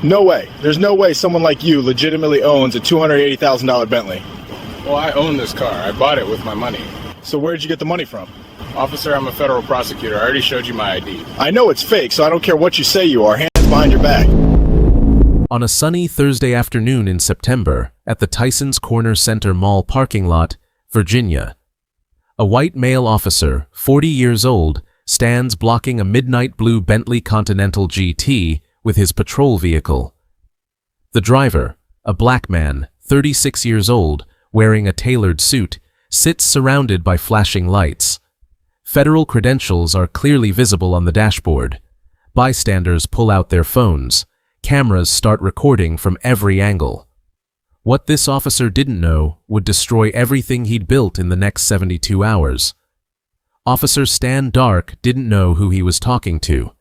No way. There's no way someone like you legitimately owns a $280,000 Bentley. Well, I own this car. I bought it with my money. So where'd you get the money from? Officer, I'm a federal prosecutor. I already showed you my ID. I know it's fake, so I don't care what you say you are. Hands behind your back. On a sunny Thursday afternoon in September, at the Tysons Corner Center Mall parking lot, Virginia, a white male officer, 40 years old, stands blocking a midnight blue Bentley Continental GT with his patrol vehicle. The driver, a black man, 36 years old, wearing a tailored suit, sits surrounded by flashing lights. Federal credentials are clearly visible on the dashboard. Bystanders pull out their phones. Cameras start recording from every angle. What this officer didn't know would destroy everything he'd built in the next 72 hours. Officer Stan Dark didn't know who he was talking to.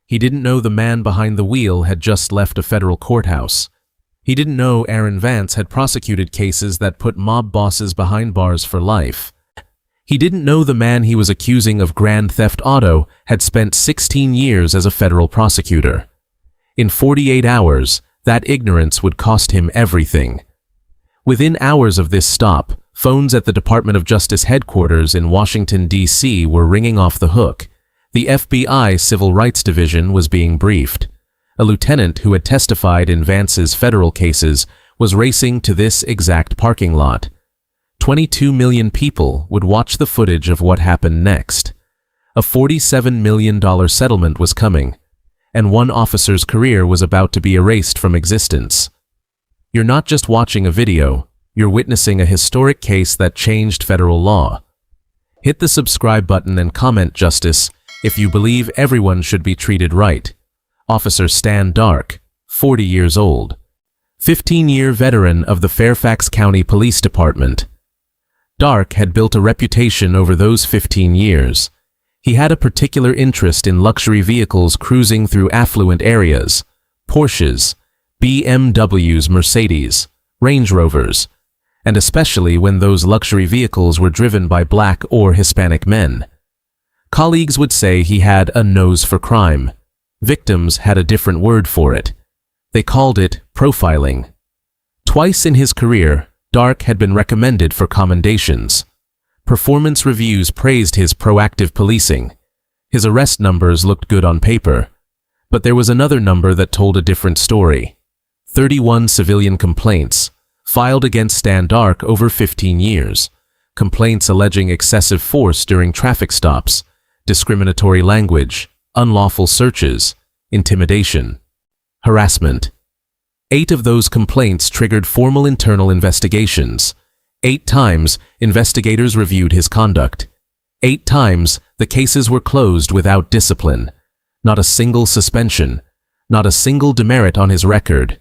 He didn't know the man behind the wheel had just left a federal courthouse. He didn't know Aaron Vance had prosecuted cases that put mob bosses behind bars for life. He didn't know the man he was accusing of grand theft auto had spent 16 years as a federal prosecutor. In 48 hours, that ignorance would cost him everything. Within hours of this stop, phones at the Department of Justice headquarters in Washington, D.C. were ringing off the hook. The FBI Civil Rights Division was being briefed. A lieutenant who had testified in Vance's federal cases was racing to this exact parking lot. 22 million people would watch the footage of what happened next. A $47 million settlement was coming, and one officer's career was about to be erased from existence. You're not just watching a video, you're witnessing a historic case that changed federal law. Hit the subscribe button and comment justice if you believe everyone should be treated right. Officer Stan Dark, 40 years old. 15-year veteran of the Fairfax County Police Department. Dark had built a reputation over those 15 years. He had a particular interest in luxury vehicles cruising through affluent areas. Porsches, BMWs, Mercedes, Range Rovers, and especially when those luxury vehicles were driven by black or Hispanic men. Colleagues would say he had a nose for crime. Victims had a different word for it. They called it profiling. Twice in his career, Dark had been recommended for commendations. Performance reviews praised his proactive policing. His arrest numbers looked good on paper. But there was another number that told a different story. 31 civilian complaints, filed against Stan Dark over 15 years. Complaints alleging excessive force during traffic stops, discriminatory language, unlawful searches, intimidation, harassment. 8 of those complaints triggered formal internal investigations. 8 times, investigators reviewed his conduct. 8 times, the cases were closed without discipline. Not a single suspension, not a single demerit on his record.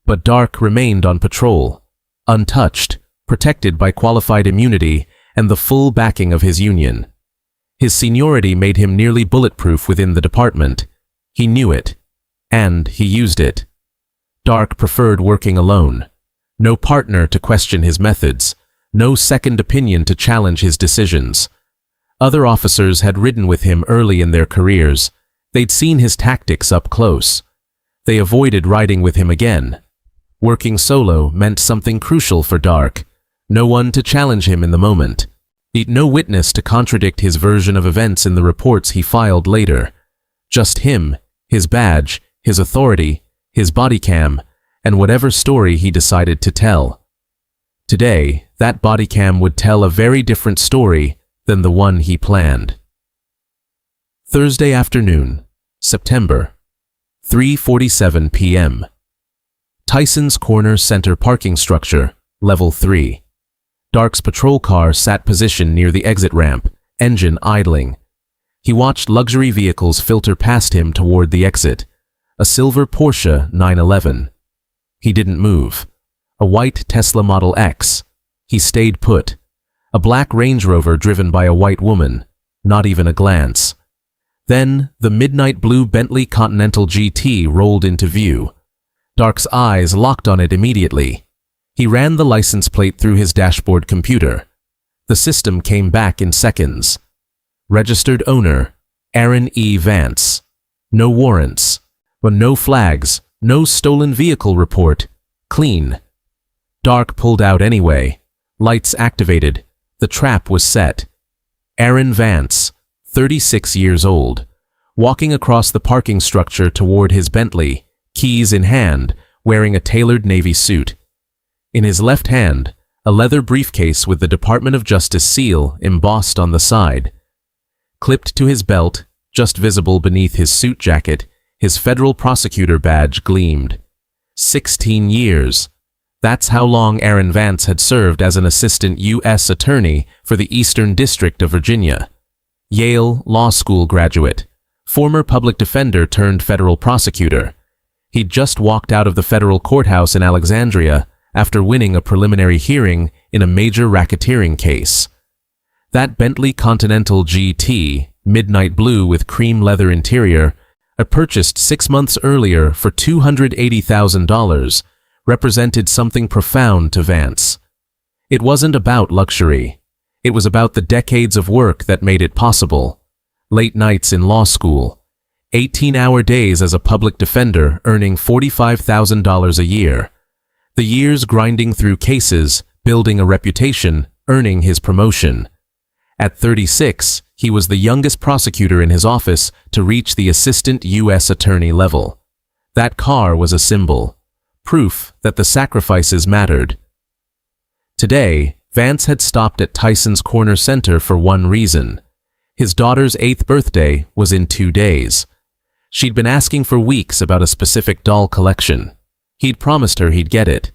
But Dark remained on patrol, untouched, protected by qualified immunity and the full backing of his union. His seniority made him nearly bulletproof within the department. He knew it, and he used it. Dark preferred working alone. No partner to question his methods, no second opinion to challenge his decisions. Other officers had ridden with him early in their careers. They'd seen his tactics up close. They avoided riding with him again. Working solo meant something crucial for Dark. No one to challenge him in the moment. No witness to contradict his version of events in the reports he filed later. Just him, his badge, his authority, his BodyCam, and whatever story he decided to tell. Today, that BodyCam would tell a very different story than the one he planned. Thursday afternoon, September, 3:47 p.m. Tysons Corner Center parking structure, level 3. Dark's patrol car sat positioned near the exit ramp, engine idling. He watched luxury vehicles filter past him toward the exit. A silver Porsche 911. He didn't move. A white Tesla Model X. He stayed put. A black Range Rover driven by a white woman. Not even a glance. Then, the midnight blue Bentley Continental GT rolled into view. Dark's eyes locked on it immediately. He ran the license plate through his dashboard computer. The system came back in seconds. Registered owner, Aaron E. Vance. No warrants, but no flags, No stolen vehicle report. Clean. Dark pulled out anyway. Lights activated. The trap was set. Aaron Vance, 36 years old, walking across the parking structure toward his Bentley, keys in hand, wearing a tailored navy suit. In his left hand, a leather briefcase with the Department of Justice seal embossed on the side. Clipped to his belt, just visible beneath his suit jacket, his federal prosecutor badge gleamed. 16 years. That's how long Aaron Vance had served as an assistant U.S. attorney for the Eastern District of Virginia. Yale Law School graduate, former public defender turned federal prosecutor. He'd just walked out of the federal courthouse in Alexandria after winning a preliminary hearing in a major racketeering case. That Bentley Continental GT, midnight blue with cream leather interior, purchased 6 months earlier for $280,000, represented something profound to Vance. It wasn't about luxury. It was about the decades of work that made it possible. Late nights in law school, 18-hour days as a public defender earning $45,000 a year, the years grinding through cases, building a reputation, earning his promotion. At 36, he was the youngest prosecutor in his office to reach the assistant U.S. attorney level. That car was a symbol. Proof that the sacrifices mattered. Today, Vance had stopped at Tyson's Corner Center for one reason. His daughter's 8th birthday was in 2 days. She'd been asking for weeks about a specific doll collection. He'd promised her he'd get it.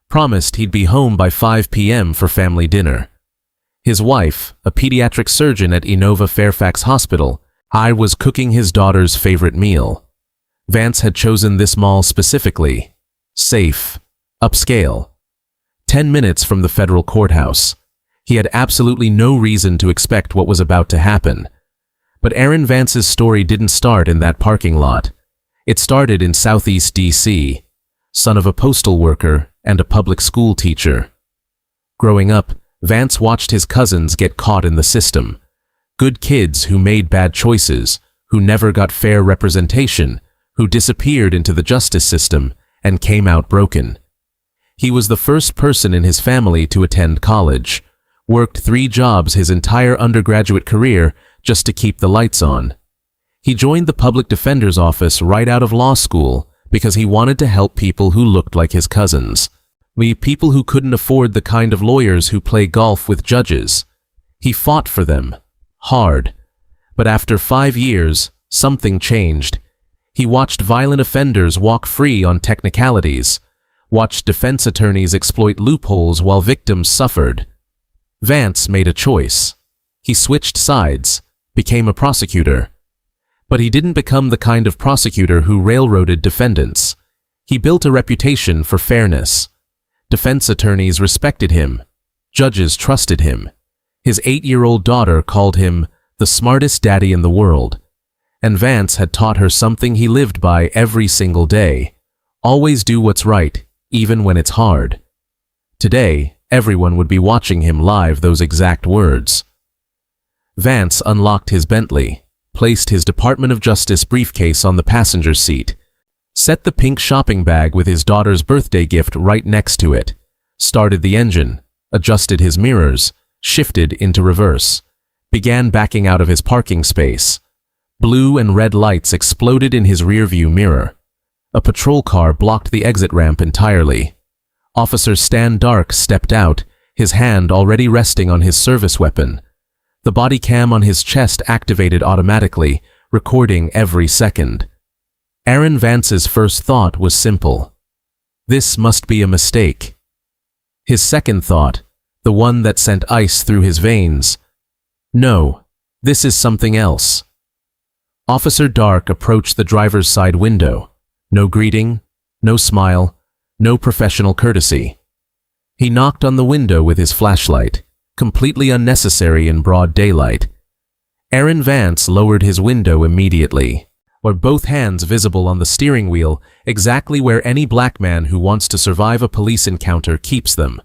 Promised he'd be home by 5 p.m. for family dinner. His wife, a pediatric surgeon at Inova Fairfax Hospital, was cooking his daughter's favorite meal. Vance had chosen this mall specifically. Safe. Upscale. 10 minutes from the federal courthouse. He had absolutely no reason to expect what was about to happen. But Aaron Vance's story didn't start in that parking lot. It started in Southeast D.C., son of a postal worker and a public school teacher. Growing up, Vance watched his cousins get caught in the system. Good kids who made bad choices, who never got fair representation, who disappeared into the justice system and came out broken. He was the first person in his family to attend college, worked 3 jobs his entire undergraduate career just to keep the lights on. He joined the public defender's office right out of law school because he wanted to help people who looked like his cousins. People who couldn't afford the kind of lawyers who play golf with judges. He fought for them. Hard. But after 5 years, something changed. He watched violent offenders walk free on technicalities, watched defense attorneys exploit loopholes while victims suffered. Vance made a choice. He switched sides, became a prosecutor. But he didn't become the kind of prosecutor who railroaded defendants. He built a reputation for fairness. Defense attorneys respected him. Judges trusted him. His 8-year-old daughter called him the smartest daddy in the world. And Vance had taught her something he lived by every single day. Always do what's right, even when it's hard. Today, everyone would be watching him live those exact words. Vance unlocked his Bentley, placed his Department of Justice briefcase on the passenger seat, set the pink shopping bag with his daughter's birthday gift right next to it, started the engine, adjusted his mirrors, shifted into reverse, began backing out of his parking space. Blue and red lights exploded in his rearview mirror. A patrol car blocked the exit ramp entirely. Officer Stan Dark stepped out, his hand already resting on his service weapon. The body cam on his chest activated automatically, recording every second. Aaron Vance's first thought was simple. This must be a mistake. His second thought, the one that sent ice through his veins, no, this is something else. Officer Dark approached the driver's side window. No greeting, no smile, no professional courtesy. He knocked on the window with his flashlight, completely unnecessary in broad daylight. Aaron Vance lowered his window immediately, with both hands visible on the steering wheel, exactly where any black man who wants to survive a police encounter keeps them.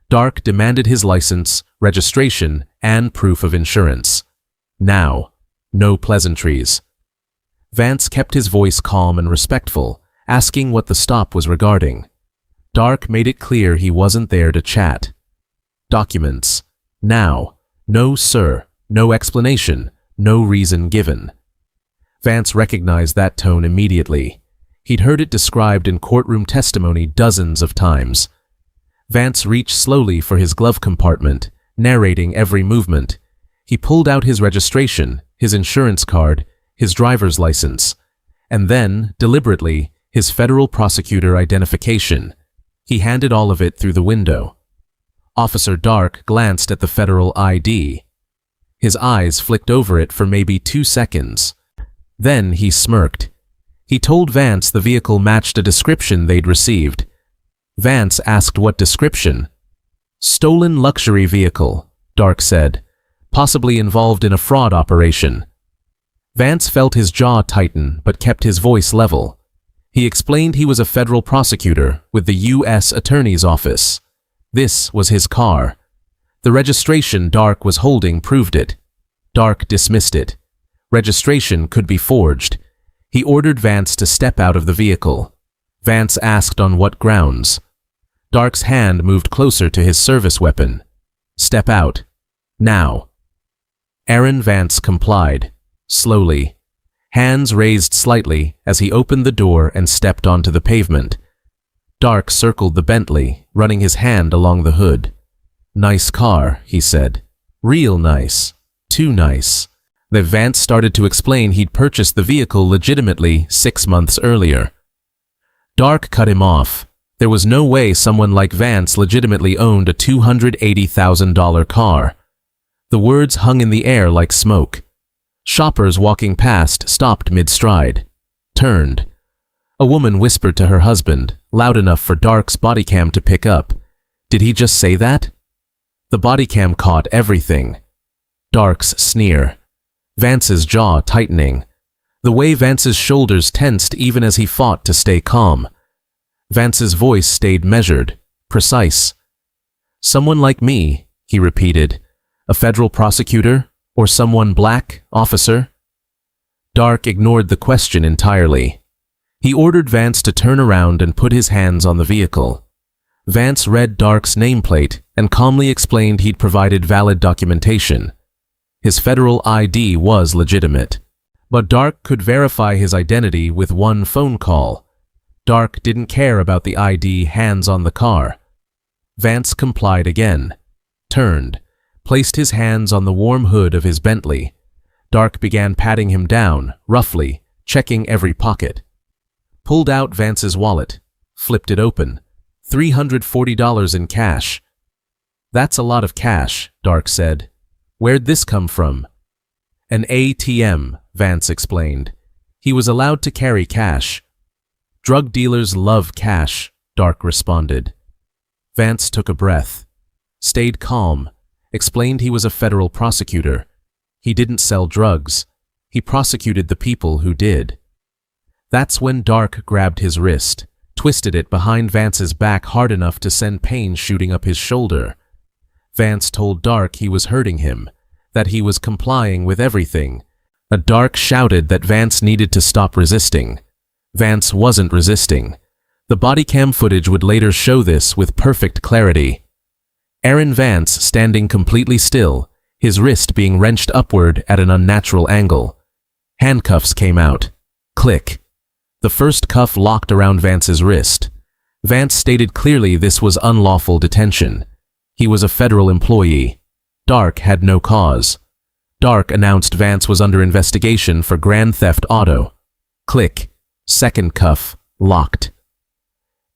Dark demanded his license, registration, and proof of insurance. Now. No pleasantries. Vance kept his voice calm and respectful, asking what the stop was regarding. Dark made it clear he wasn't there to chat. Documents. Now. No, sir. No explanation. No reason given. Vance recognized that tone immediately. He'd heard it described in courtroom testimony dozens of times. Vance reached slowly for his glove compartment, narrating every movement. He pulled out his registration, his insurance card, his driver's license, and then, deliberately, his federal prosecutor identification. He handed all of it through the window. Officer Dark glanced at the federal ID. His eyes flicked over it for maybe 2 seconds. Then he smirked. He told Vance the vehicle matched a description they'd received. Vance asked what description. Stolen luxury vehicle, Dark said, possibly involved in a fraud operation. Vance felt his jaw tighten but kept his voice level. He explained he was a federal prosecutor with the U.S. Attorney's Office. This was his car. The registration Dark was holding proved it. Dark dismissed it. Registration could be forged. He ordered Vance to step out of the vehicle. Vance asked on what grounds. Dark's hand moved closer to his service weapon. Step out. Now. Aaron Vance complied. Slowly. Hands raised slightly as he opened the door and stepped onto the pavement. Dark circled the Bentley, running his hand along the hood. Nice car, he said. Real nice. Too nice. Then Vance started to explain he'd purchased the vehicle legitimately 6 months earlier. Dark cut him off. There was no way someone like Vance legitimately owned a $280,000 car. The words hung in the air like smoke. Shoppers walking past stopped mid-stride. Turned. A woman whispered to her husband, loud enough for Dark's BodyCam to pick up. Did he just say that? The BodyCam caught everything. Dark's sneer. Vance's jaw tightening. The way Vance's shoulders tensed even as he fought to stay calm. Vance's voice stayed measured, precise. Someone like me, he repeated. A federal prosecutor? Or someone black, officer? Dark ignored the question entirely. He ordered Vance to turn around and put his hands on the vehicle. Vance read Dark's nameplate and calmly explained he'd provided valid documentation. His federal ID was legitimate. But Dark could verify his identity with one phone call. Dark didn't care about the ID hands on the car. Vance complied again. Turned. Placed his hands on the warm hood of his Bentley. Dark began patting him down, roughly, checking every pocket. Pulled out Vance's wallet. Flipped it open. $340 in cash. That's a lot of cash, Dark said. Where'd this come from? An ATM, Vance explained. He was allowed to carry cash. Drug dealers love cash, Dark responded. Vance took a breath. Stayed calm. Explained he was a federal prosecutor. He didn't sell drugs. He prosecuted the people who did. That's when Dark grabbed his wrist, twisted it behind Vance's back hard enough to send pain shooting up his shoulder. Vance told Dark he was hurting him, that he was complying with everything. Dark shouted that Vance needed to stop resisting. Vance wasn't resisting. The BodyCam footage would later show this with perfect clarity. Aaron Vance standing completely still, his wrist being wrenched upward at an unnatural angle. Handcuffs came out. Click. The first cuff locked around Vance's wrist. Vance stated clearly this was unlawful detention. He was a federal employee. Dark had no cause. Dark announced Vance was under investigation for grand theft auto. Click. Second cuff, locked.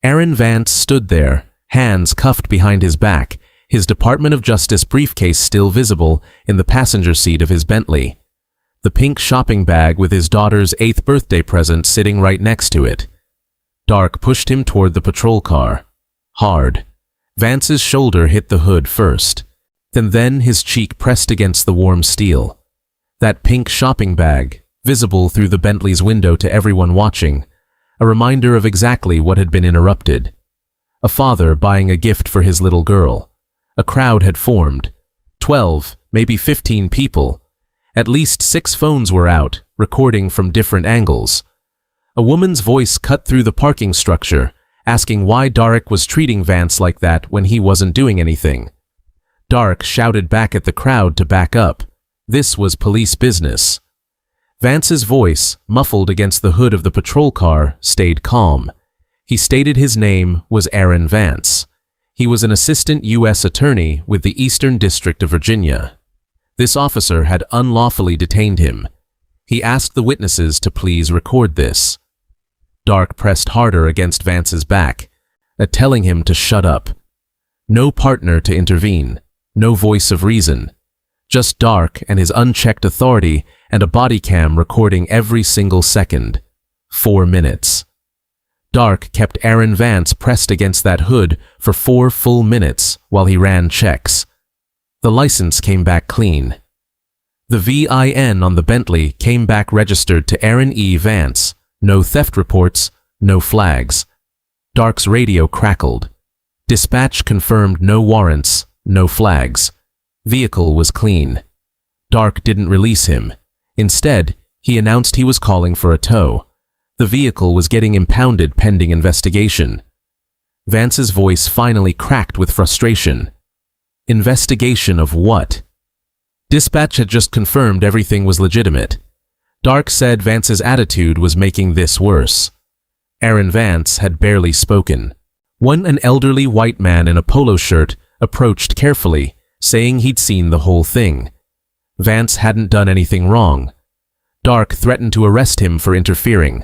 Aaron Vance stood there, hands cuffed behind his back, his Department of Justice briefcase still visible in the passenger seat of his Bentley. The pink shopping bag with his daughter's 8th birthday present sitting right next to it. Dark pushed him toward the patrol car. Hard. Vance's shoulder hit the hood first. Then his cheek pressed against the warm steel. That pink shopping bag, visible through the Bentley's window to everyone watching, a reminder of exactly what had been interrupted. A father buying a gift for his little girl. A crowd had formed. 12, maybe 15 people. At least 6 phones were out, recording from different angles. A woman's voice cut through the parking structure, asking why Dark was treating Vance like that when he wasn't doing anything. Dark shouted back at the crowd to back up. This was police business. Vance's voice, muffled against the hood of the patrol car, stayed calm. He stated his name was Aaron Vance. He was an assistant U.S. attorney with the Eastern District of Virginia. This officer had unlawfully detained him. He asked the witnesses to please record this. Dark pressed harder against Vance's back, telling him to shut up. No partner to intervene, no voice of reason. Just Dark and his unchecked authority and a body cam recording every single second. 4 minutes. Dark kept Aaron Vance pressed against that hood for 4 full minutes while he ran checks. The license came back clean. The VIN on the Bentley came back registered to Aaron E. Vance. No theft reports, no flags. Dark's radio crackled. Dispatch confirmed no warrants, no flags. Vehicle was clean. Dark didn't release him. Instead, he announced he was calling for a tow. The vehicle was getting impounded pending investigation. Vance's voice finally cracked with frustration. Investigation of what? Dispatch had just confirmed everything was legitimate. Dark said Vance's attitude was making this worse. Aaron Vance had barely spoken. An elderly white man in a polo shirt approached carefully, saying he'd seen the whole thing. Vance hadn't done anything wrong. Dark threatened to arrest him for interfering.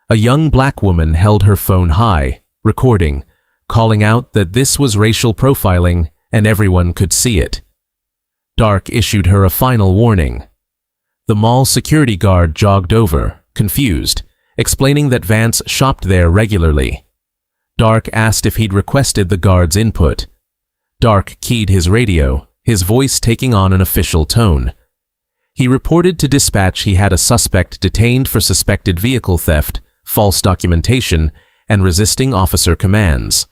A young black woman held her phone high, recording, calling out that this was racial profiling and everyone could see it. Dark issued her a final warning. The mall security guard jogged over, confused, explaining that Vance shopped there regularly. Dark asked if he'd requested the guard's input. Dark keyed his radio, his voice taking on an official tone. He reported to dispatch he had a suspect detained for suspected vehicle theft, false documentation, and resisting officer commands.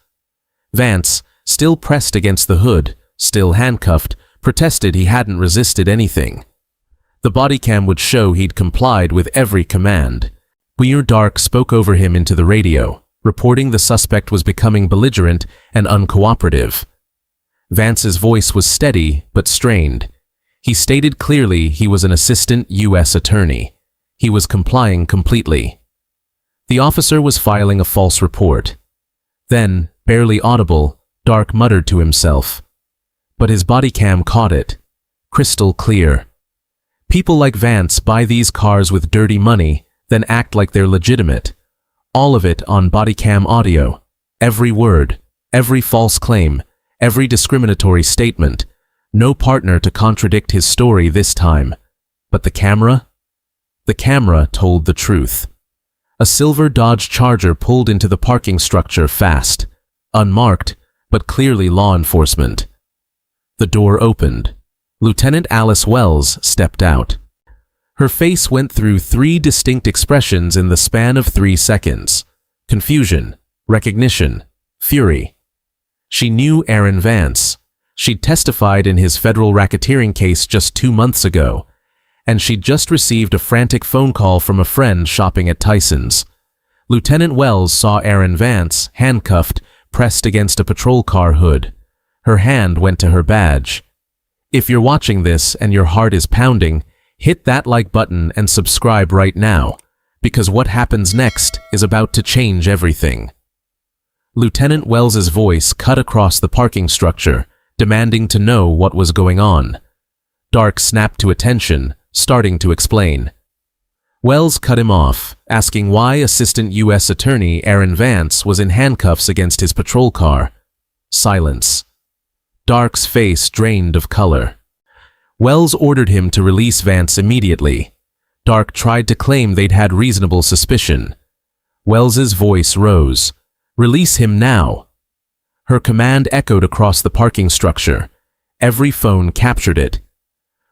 Vance, still pressed against the hood, still handcuffed, protested he hadn't resisted anything. The body cam would show he'd complied with every command. Dark spoke over him into the radio, reporting the suspect was becoming belligerent and uncooperative. Vance's voice was steady but strained. He stated clearly he was an assistant U.S. attorney. He was complying completely. The officer was filing a false report. Then, barely audible, Dark muttered to himself. But his body cam caught it. Crystal clear. People like Vance buy these cars with dirty money, then act like they're legitimate. All of it on body cam audio. Every word, every false claim, every discriminatory statement. No partner to contradict his story this time. But the camera? The camera told the truth. A silver Dodge Charger pulled into the parking structure fast. Unmarked, but clearly law enforcement. The door opened. Lieutenant Alice Wells stepped out. Her face went through 3 distinct expressions in the span of 3 seconds. Confusion, recognition, fury. She knew Aaron Vance. She'd testified in his federal racketeering case just 2 months ago, and she'd just received a frantic phone call from a friend shopping at Tyson's. Lieutenant Wells saw Aaron Vance, handcuffed, pressed against a patrol car hood. Her hand went to her badge. If you're watching this and your heart is pounding, hit that like button and subscribe right now, because what happens next is about to change everything. Lieutenant Wells's voice cut across the parking structure, demanding to know what was going on. Dark snapped to attention, starting to explain. Wells cut him off, asking why Assistant U.S. Attorney Aaron Vance was in handcuffs against his patrol car. Silence. Dark's face drained of color. Wells ordered him to release Vance immediately. Dark tried to claim they'd had reasonable suspicion. Wells's voice rose. Release him now. Her command echoed across the parking structure. Every phone captured it.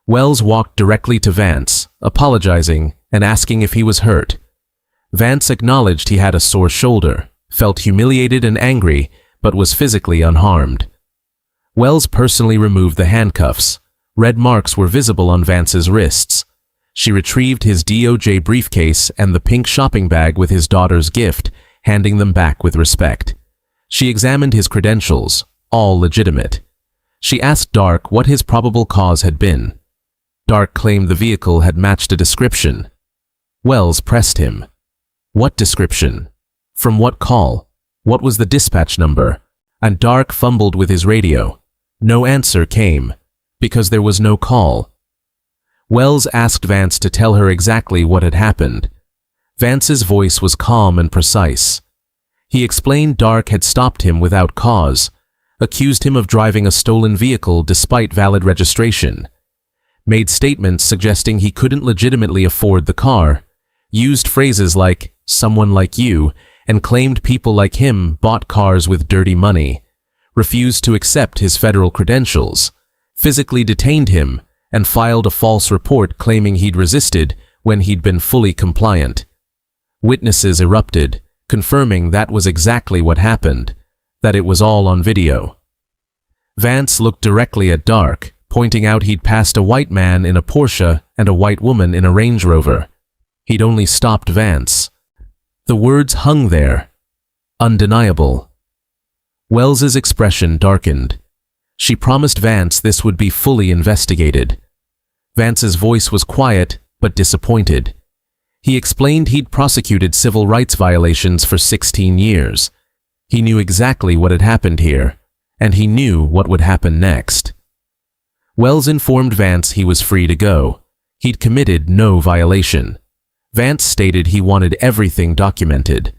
Wells walked directly to Vance, apologizing and asking if he was hurt. Vance acknowledged he had a sore shoulder, felt humiliated and angry, but was physically unharmed. Wells personally removed the handcuffs. Red marks were visible on Vance's wrists. She retrieved his DOJ briefcase and the pink shopping bag with his daughter's gift, handing them back with respect. She examined his credentials, all legitimate. She asked Dark what his probable cause had been. Dark claimed the vehicle had matched a description. Wells pressed him. What description? From what call? What was the dispatch number? And Dark fumbled with his radio. No answer came, because there was no call. Wells asked Vance to tell her exactly what had happened. Vance's voice was calm and precise. He explained Dark had stopped him without cause, accused him of driving a stolen vehicle despite valid registration, made statements suggesting he couldn't legitimately afford the car, used phrases like, "someone like you," and claimed people like him bought cars with dirty money, refused to accept his federal credentials, physically detained him, and filed a false report claiming he'd resisted when he'd been fully compliant. Witnesses erupted, confirming that was exactly what happened, that it was all on video. Vance looked directly at Dark, pointing out he'd passed a white man in a Porsche and a white woman in a Range Rover. He'd only stopped Vance. The words hung there, undeniable. Wells's expression darkened. She promised Vance this would be fully investigated. Vance's voice was quiet, but disappointed. He explained he'd prosecuted civil rights violations for 16 years. He knew exactly what had happened here, and he knew what would happen next. Wells informed Vance he was free to go. He'd committed no violation. Vance stated he wanted everything documented.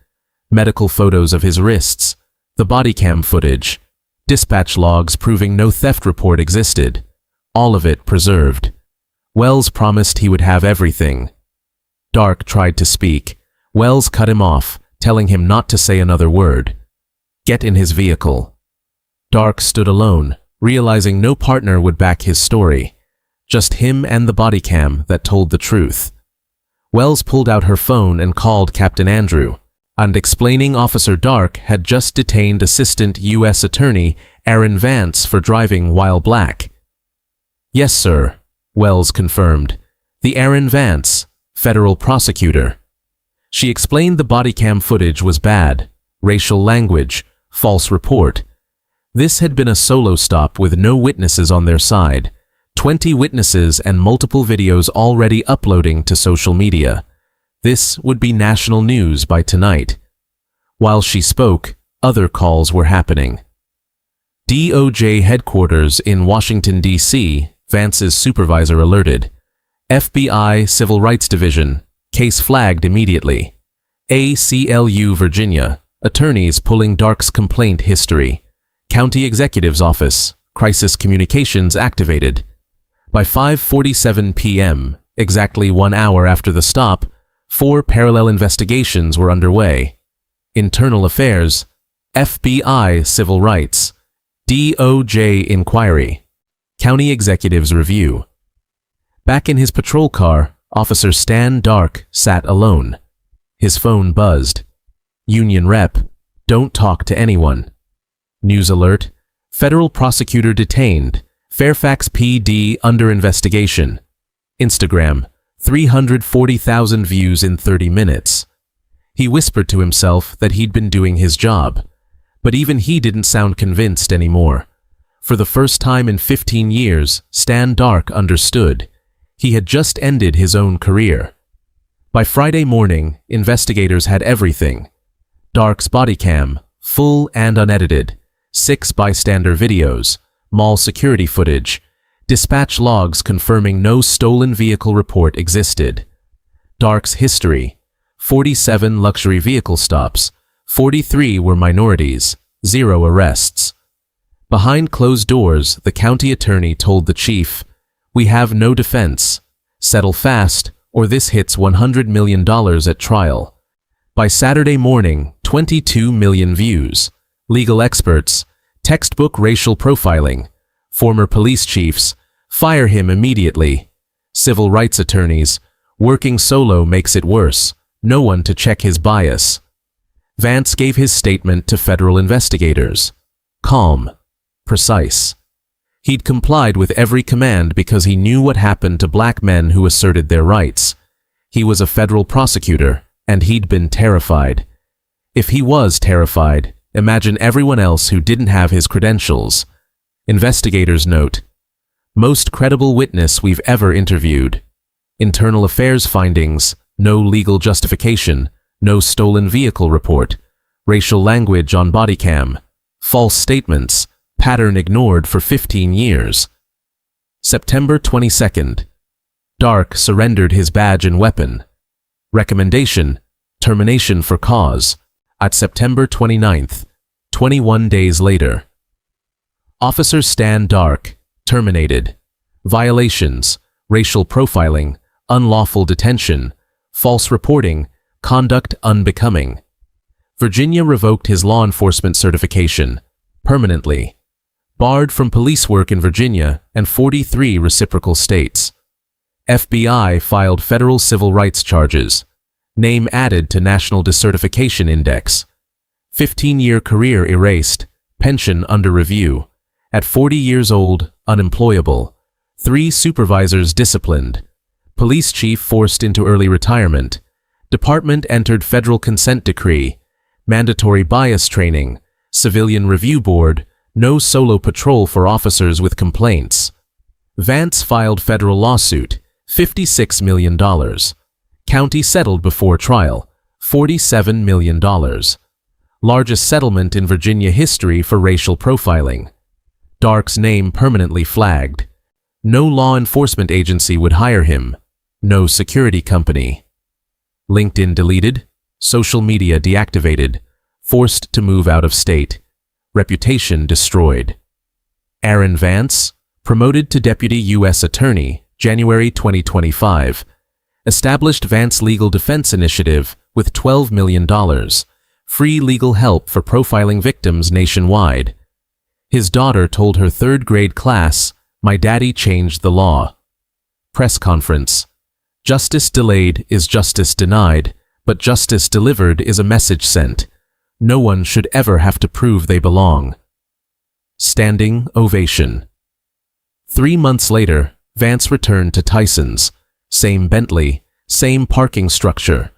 Medical photos of his wrists, the BodyCam footage, dispatch logs proving no theft report existed. All of it preserved. Wells promised he would have everything. Dark tried to speak. Wells cut him off, telling him not to say another word. Get in his vehicle. Dark stood alone, realizing no partner would back his story. Just him and the BodyCam that told the truth. Wells pulled out her phone and called Captain Andrew, and explaining Officer Dark had just detained Assistant U.S. Attorney Aaron Vance for driving while black. Yes, sir, Wells confirmed. The Aaron Vance, federal prosecutor. She explained the BodyCam footage was bad, racial language, false report. This had been a solo stop with no witnesses on their side, 20 witnesses and multiple videos already uploading to social media. This would be national news by tonight. While she spoke, other calls were happening. DOJ headquarters in Washington, D.C., Vance's supervisor alerted. FBI Civil Rights Division, case flagged immediately. ACLU Virginia, attorneys pulling Dark's complaint history. County Executive's Office, crisis communications activated. By 5:47 p.m., exactly 1 hour after the stop, 4 parallel investigations were underway. Internal Affairs, FBI Civil Rights, DOJ Inquiry, County Executive's Review. Back in his patrol car, Officer Stan Dark sat alone. His phone buzzed. Union Rep, don't talk to anyone. News alert, federal prosecutor detained, Fairfax PD under investigation. Instagram, 340,000 views in 30 minutes. He whispered to himself that he'd been doing his job, but even he didn't sound convinced anymore. For the first time in 15 years, Stan Dark understood. He had just ended his own career. By Friday morning, investigators had everything. Dark's BodyCam, full and unedited, 6 bystander videos, mall security footage, dispatch logs confirming no stolen vehicle report existed. Dark's history, 47 luxury vehicle stops, 43 were minorities, 0 arrests. Behind closed doors, the county attorney told the chief, "We have no defense. Settle fast, or this hits $100 million at trial." By Saturday morning, 22 million views. Legal experts, textbook racial profiling. Former police chiefs, fire him immediately. Civil rights attorneys, working solo makes it worse. No one to check his bias. Vance gave his statement to federal investigators. Calm, precise. He'd complied with every command because he knew what happened to black men who asserted their rights. He was a federal prosecutor, and he'd been terrified. If he was terrified, imagine everyone else who didn't have his credentials. Investigators note, most credible witness we've ever interviewed. Internal affairs findings, no legal justification, no stolen vehicle report, racial language on BodyCam, false statements, pattern ignored for 15 years. September 22nd. Dark surrendered his badge and weapon. Recommendation, termination for cause, at September 29th, 21 days later. Officer Stan Dark, terminated. Violations, racial profiling, unlawful detention, false reporting, conduct unbecoming. Virginia revoked his law enforcement certification, permanently. Barred from police work in Virginia and 43 reciprocal states. FBI filed federal civil rights charges. Name added to National Decertification Index. 15-year career erased. Pension under review. At 40 years old, unemployable. 3 supervisors disciplined. Police chief forced into early retirement. Department entered federal consent decree. Mandatory bias training. Civilian Review Board. No solo patrol for officers with complaints. Vance filed federal lawsuit. $56 million. County settled before trial. $47 million. Largest settlement in Virginia history for racial profiling. Dark's name permanently flagged. No law enforcement agency would hire him. No security company. LinkedIn deleted. Social media deactivated. Forced to move out of state. Reputation destroyed. Aaron Vance, promoted to Deputy U.S. Attorney, January 2025. Established Vance Legal Defense Initiative with $12 million. Free legal help for profiling victims nationwide. His daughter told her 3rd grade class, "My daddy changed the law." Press conference. Justice delayed is justice denied, but justice delivered is a message sent. No one should ever have to prove they belong. Standing ovation. 3 months later, Vance returned to Tyson's. Same Bentley, same parking structure.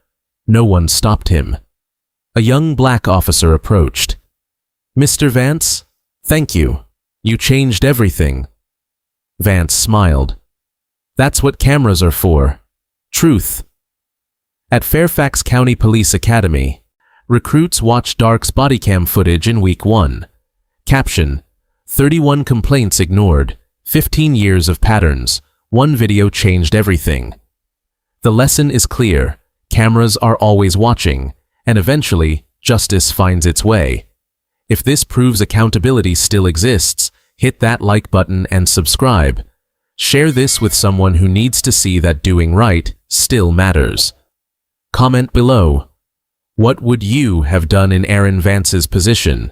No one stopped him. A young black officer approached. "Mr. Vance, thank you. You changed everything." Vance smiled. "That's what cameras are for. Truth." At Fairfax County Police Academy, recruits watched Dark's bodycam footage in week 1. Caption, 31 complaints ignored, 15 years of patterns, 1 video changed everything. The lesson is clear, cameras are always watching, and eventually, justice finds its way. If this proves accountability still exists, hit that like button and subscribe. Share this with someone who needs to see that doing right still matters. Comment below. What would you have done in Aaron Vance's position?